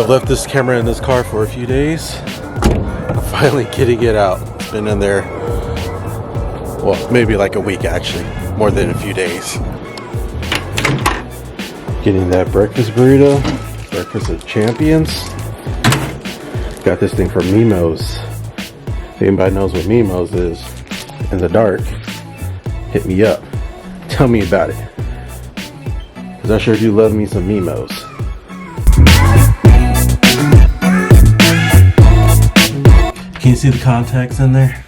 I've left this camera in this car for a few days. I'm finally getting it out. It's been in there, well, maybe like a week actually, more than a few days. Getting that breakfast burrito, breakfast of champions. Got this thing from Mimo's. If anybody knows what Mimo's is in the dark, hit me up. Tell me about it. Because I sure do love me some Mimo's. Can you see the contacts in there?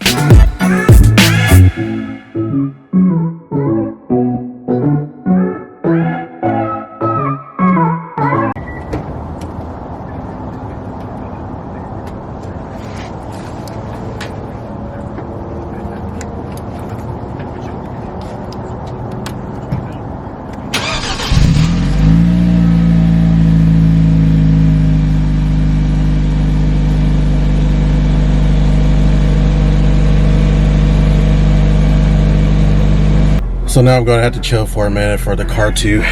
So now I'm going to have to chill for a minute for the car to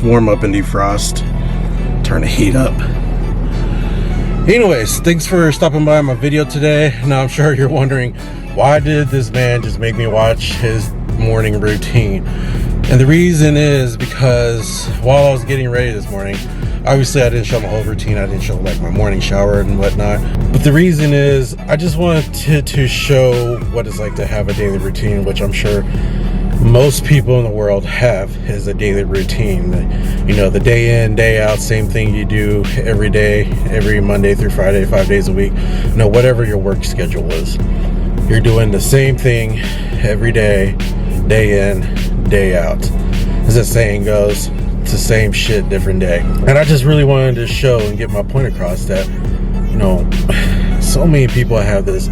warm up and defrost, turn the heat up. Anyways, thanks for stopping by my video today. Now I'm sure you're wondering, why did this man just make me watch his morning routine? And the reason is because while I was getting ready this morning, obviously I didn't show my whole routine. I didn't show like my morning shower and whatnot. But the reason is I just wanted to show what it's like to have a daily routine, which I'm sure most people in the world have, is a daily routine. You know, the day in, day out, same thing you do every day, every Monday through Friday, 5 days a week. You know, whatever your work schedule is, you're doing the same thing every day, day in, day out. As the saying goes, it's the same shit, different day. And I just really wanted to show and get my point across that, you know, so many people have this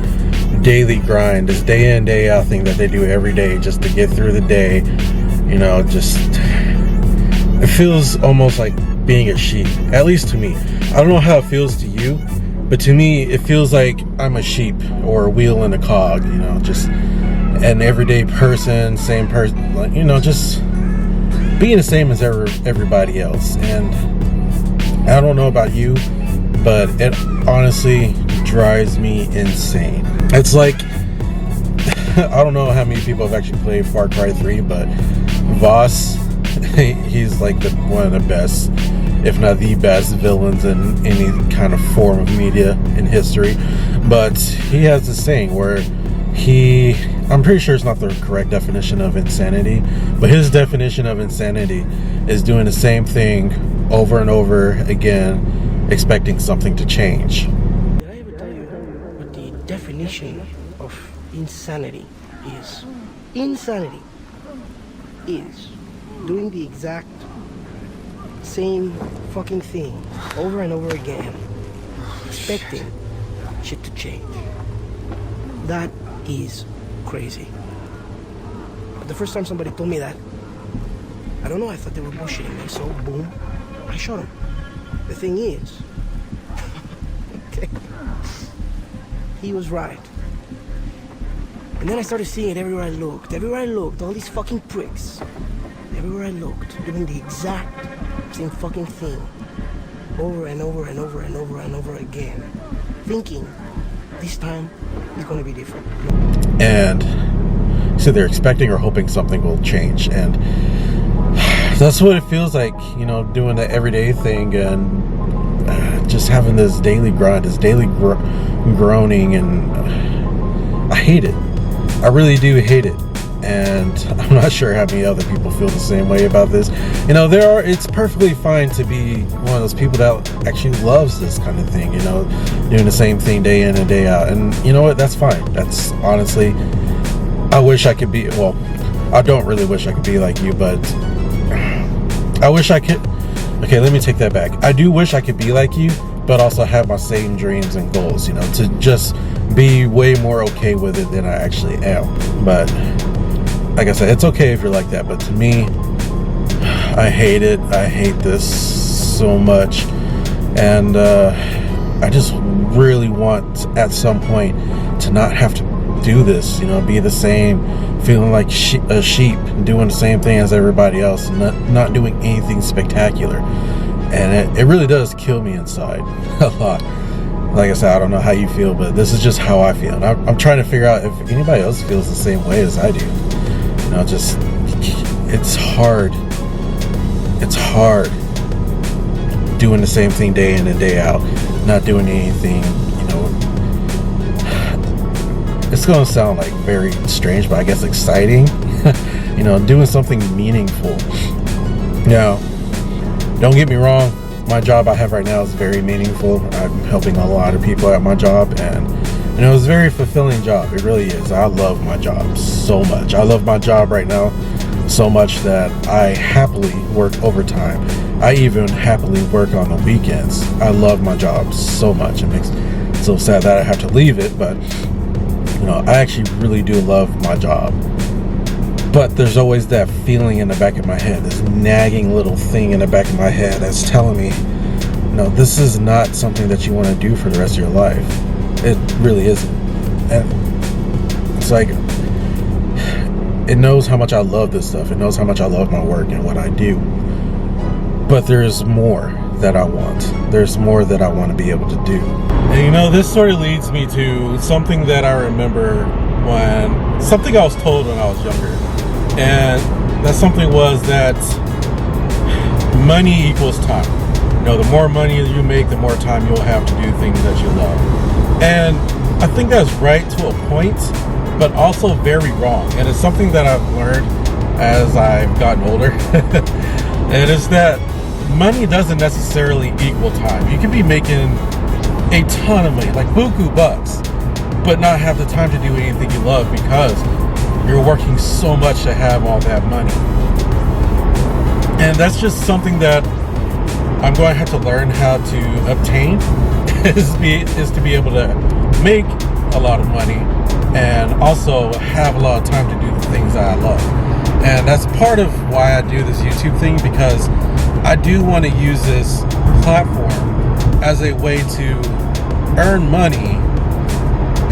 daily grind, this day in, day out thing that they do every day just to get through the day. You know, just, it feels almost like being a sheep, at least to me. I don't know how it feels to you, but to me it feels like I'm a sheep or a wheel in a cog, you know, just an everyday person, same person, like, you know, just being the same as everybody else. And I don't know about you, but it honestly drives me insane. It's like, I don't know how many people have actually played Far Cry 3, but Voss, he's like one of the best, if not the best villains in any kind of form of media in history. But he has this saying where I'm pretty sure it's not the correct definition of insanity, but his definition of insanity is doing the same thing over and over again, expecting something to change. Did I ever tell you what the definition of insanity is? Insanity is doing the exact same fucking thing over and over again, expecting shit to change. That is crazy. But the first time somebody told me that, I don't know, I thought they were bullshitting me, so boom, I shot him. The thing is, okay, he was right. And then I started seeing it everywhere I looked. Everywhere I looked, all these fucking pricks. Everywhere I looked, doing the exact same fucking thing. Over and over and over and over and over again. Thinking, this time, it's gonna be different. And so they're expecting or hoping something will change. And that's what it feels like, you know, doing the everyday thing and just having this daily grind, this daily groaning, and I hate it. I really do hate it. And I'm not sure how many other people feel the same way about this. You know, it's perfectly fine to be one of those people that actually loves this kind of thing, you know, doing the same thing day in and day out. And you know what? That's fine. That's honestly, I wish I could be, well, I don't really wish I could be like you, but I wish I could. Okay, let me take that back. I do wish I could be like you, but also have my same dreams and goals, you know, to just be way more okay with it than I actually am. But like I said, it's okay if you're like that, but to me, I hate it. I hate this so much. And I just really want at some point to not have to do this, you know, be the same, feeling like a sheep, doing the same thing as everybody else, and not doing anything spectacular. And it really does kill me inside a lot. Like I said, I don't know how you feel, but this is just how I feel. And I'm trying to figure out if anybody else feels the same way as I do. You know, just, it's hard. It's hard doing the same thing day in and day out, not doing anything, you know. It's going to sound like very strange, but I guess exciting. You know, doing something meaningful. Now, don't get me wrong, my job I have right now is very meaningful. I'm helping a lot of people at my job, and you know, it's a very fulfilling job. It really is. I love my job so much. I love my job right now so much that I happily work overtime. I even happily work on the weekends. I love my job so much. It makes it so sad that I have to leave it, but you know, I actually really do love my job. But there's always that feeling in the back of my head, this nagging little thing in the back of my head that's telling me, no, this is not something that you want to do for the rest of your life. It really isn't. And it's like, it knows how much I love this stuff. It knows how much I love my work and what I do. But there's more that I want. There's more that I want to be able to do. And you know, this sort of leads me to something that I remember something I was told when I was younger. And that something was that money equals time. You know, the more money you make, the more time you'll have to do things that you love. And I think that's right to a point, but also very wrong. And it's something that I've learned as I've gotten older. And it's that money doesn't necessarily equal time. You can be making a ton of money, like buku bucks, but not have the time to do anything you love because you're working so much to have all that money. And that's just something that I'm going to have to learn how to obtain is to be able to make a lot of money and also have a lot of time to do the things that I love. And that's part of why I do this YouTube thing, because I do want to use this platform as a way to earn money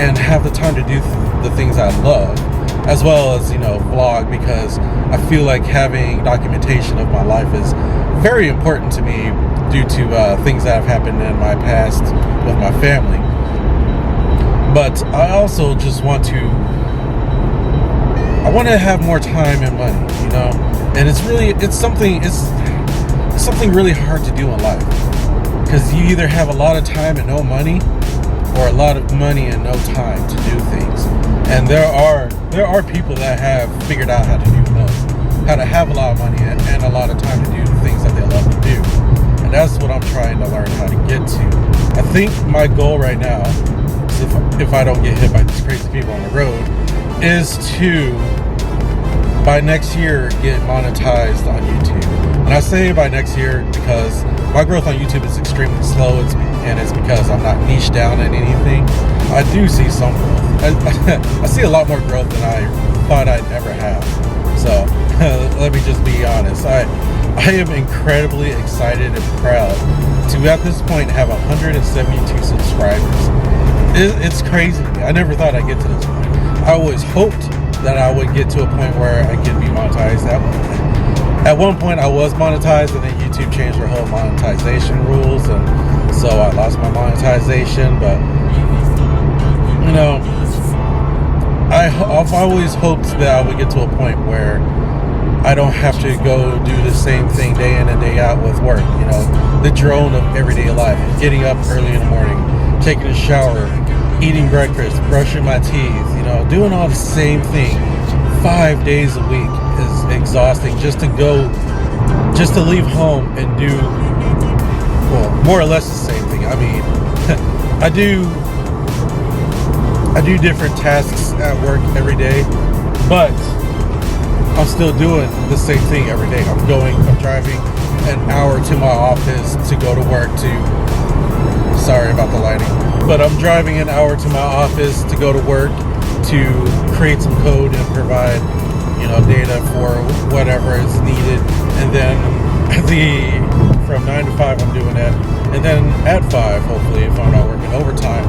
and have the time to do the things I love, as well as, you know, vlog, because I feel like having documentation of my life is very important to me due to things that have happened in my past with my family. But I also just want to have more time and money, you know. And it's something really hard to do in life, because you either have a lot of time and no money, or a lot of money and no time to do things. And there are people that have figured out how to do both, how to have a lot of money and a lot of time to do the things that they love to do. And that's what I'm trying to learn how to get to. I think my goal right now, if I don't get hit by these crazy people on the road, is to, by next year, get monetized on YouTube. And I say by next year because my growth on YouTube is extremely slow, and it's because I'm not niched down in anything. I do see some growth. I see a lot more growth than I thought I'd ever have. So let me just be honest. I am incredibly excited and proud to, at this point, have 172 subscribers. It's crazy. I never thought I'd get to this point. I always hoped that I would get to a point where I could be monetized. At one point I was monetized, and then YouTube changed their whole monetization rules, and so I lost my monetization. But you know, I've always hoped that I would get to a point where I don't have to go do the same thing day in and day out with work. You know, the drone of everyday life, getting up early in the morning, taking a shower, eating breakfast, brushing my teeth, you know, doing all the same thing 5 days a week is exhausting. Just to leave home and do, well, more or less the same thing. I mean, I do different tasks at work every day, but I'm still doing the same thing every day. I'm driving an hour to my office to go to work sorry about the lighting, but I'm driving an hour to my office to go to work to create some code and provide, you know, data for whatever is needed. And then from 9 to 5 I'm doing that, and then at 5, hopefully, if I'm not working overtime,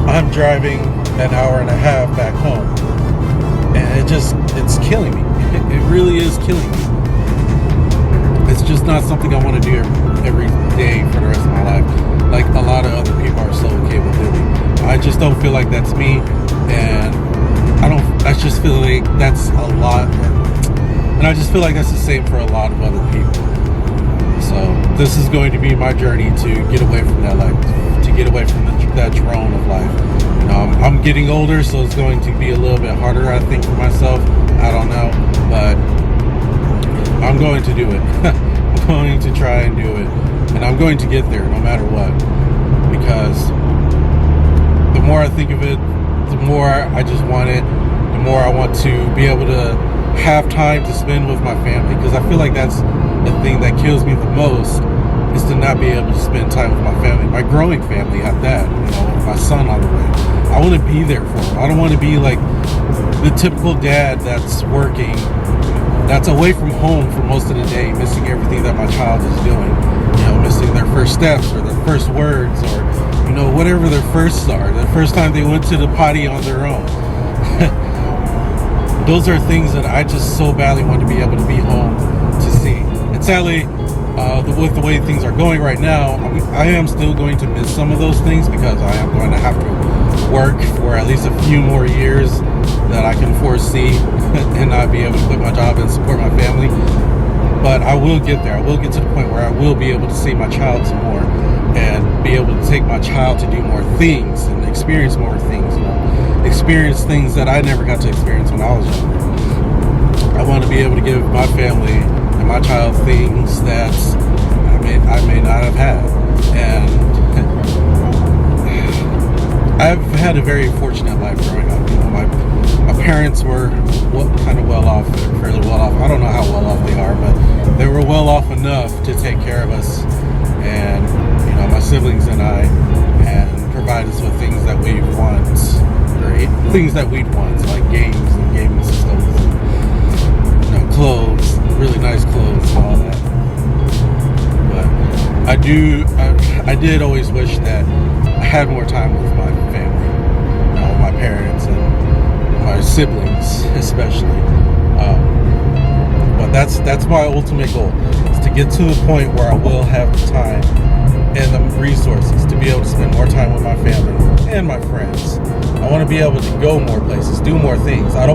I'm driving an hour and a half back home. And it's killing me. It really is killing me. It's just not something I want to do every day for the rest of my life, like a lot of other people are so okay with doing. I just don't feel like that's me, and I just feel like that's a lot, and I just feel like that's the same for a lot of other people. So this is going to be my journey to get away from that life, to get away from that drone of life. I'm getting older, so it's going to be a little bit harder, I think, for myself. I don't know, but I'm going to do it. I'm going to try and do it, and I'm going to get there no matter what, because the more I think of it, the more I just want it, the more I want to be able to have time to spend with my family, because I feel like that's the thing that kills me the most, is to not be able to spend time with my family, my growing family at that, with my son on the way. I want to be there for him. I don't want to be like the typical dad that's working, that's away from home for most of the day, missing everything that my child is doing, missing their first steps or their first words, or whatever their firsts are, the first time they went to the potty on their own. Those are things that I just so badly want to be able to be home to see. And sadly, with the way things are going right now, I am still going to miss some of those things, because I am going to have to work for at least a few more years that I can foresee and not be able to quit my job and support my family. But I will get there. I will get to the point where I will be able to see my child some more, and be able to take my child to do more things and experience more things, experience things that I never got to experience when I was younger. I want to be able to give my family and my child things that I may not have had. And I've had a very fortunate life growing up. My parents were kind of well off, fairly well off. I don't know how well off they are, but they were well off enough to take care of us, and my siblings and I, and provide us with things that we want, or things that we'd want, like games and gaming systems, and clothes, really nice clothes, and all that. But I did always wish that I had more time with my family, with my parents and my siblings, especially. But that's my ultimate goal, is to get to the point where I will have the time and the resources to be able to spend more time with my family and my friends. I want to be able to go more places, do more things. I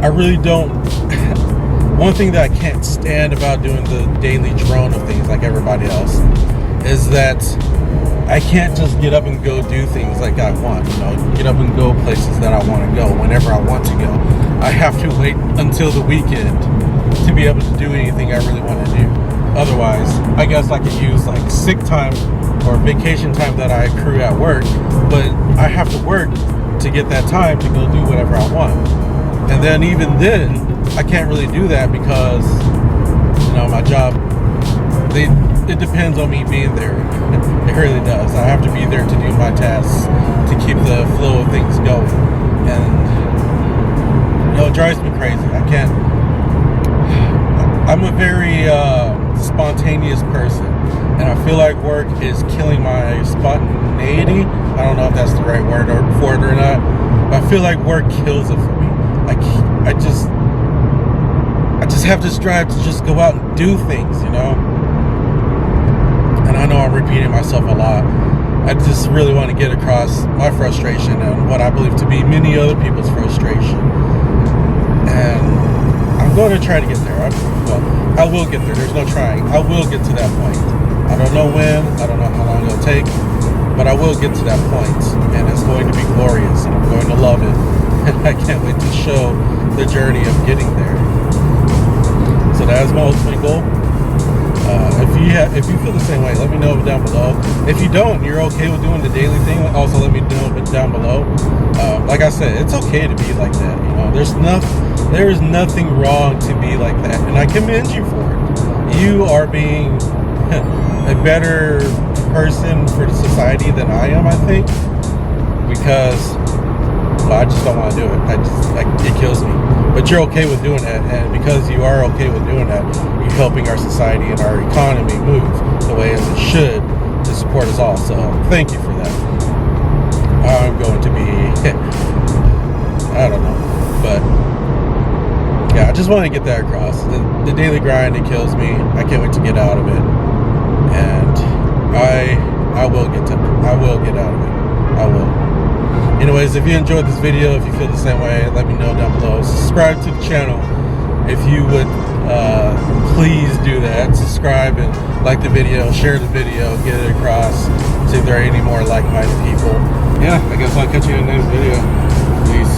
really don't. One thing that I can't stand about doing the daily drone of things like everybody else is that I can't just get up and go do things like I want, get up and go places that I want to go whenever I want to go. I have to wait until the weekend to be able to do anything I really want to do. Otherwise, I guess I could use like sick time or vacation time that I accrue at work, but I have to work to get that time to go do whatever I want. And then even then, I can't really do that because, my job, it depends on me being there. It really does. I have to be there to do my tasks, to keep the flow of things going. And, it drives me crazy. I'm a very spontaneous person, and I feel like work is killing my spontaneity. I don't know if that's the right word for it or not, but I feel like work kills it for me. I just have this drive to just go out and do things, And I know I'm repeating myself a lot. I just really want to get across my frustration and what I believe to be many other people's frustration. And I'm going to try to get there. I will get there. There's no trying. I will get to that point. I don't know when. I don't know how long it'll take. But I will get to that point. And it's going to be glorious. And I'm going to love it. And I can't wait to show the journey of getting there. So that is my ultimate goal. If you feel the same way, let me know down below. If you don't, you're okay with doing the daily thing, also let me know down below. Like I said, it's okay to be like that. There is nothing wrong to be like that, and I commend you for it. You are being a better person for the society than I am, I think, because I just don't want to do it. It kills me. But you're okay with doing that, and because you are okay with doing that, you're helping our society and our economy move the way as it should to support us all. So thank you for that. I'm going to be, I don't know, but yeah, just want to get that across. The daily grind, it kills me. I can't wait to get out of it, and I will get out of it. I will. Anyways, if you enjoyed this video, if you feel the same way, let me know down below. Subscribe to the channel if you would. Please do that. Subscribe and like the video, share the video, get it across, see if there are any more like-minded people. Yeah, I guess I'll catch you in the next video. Peace.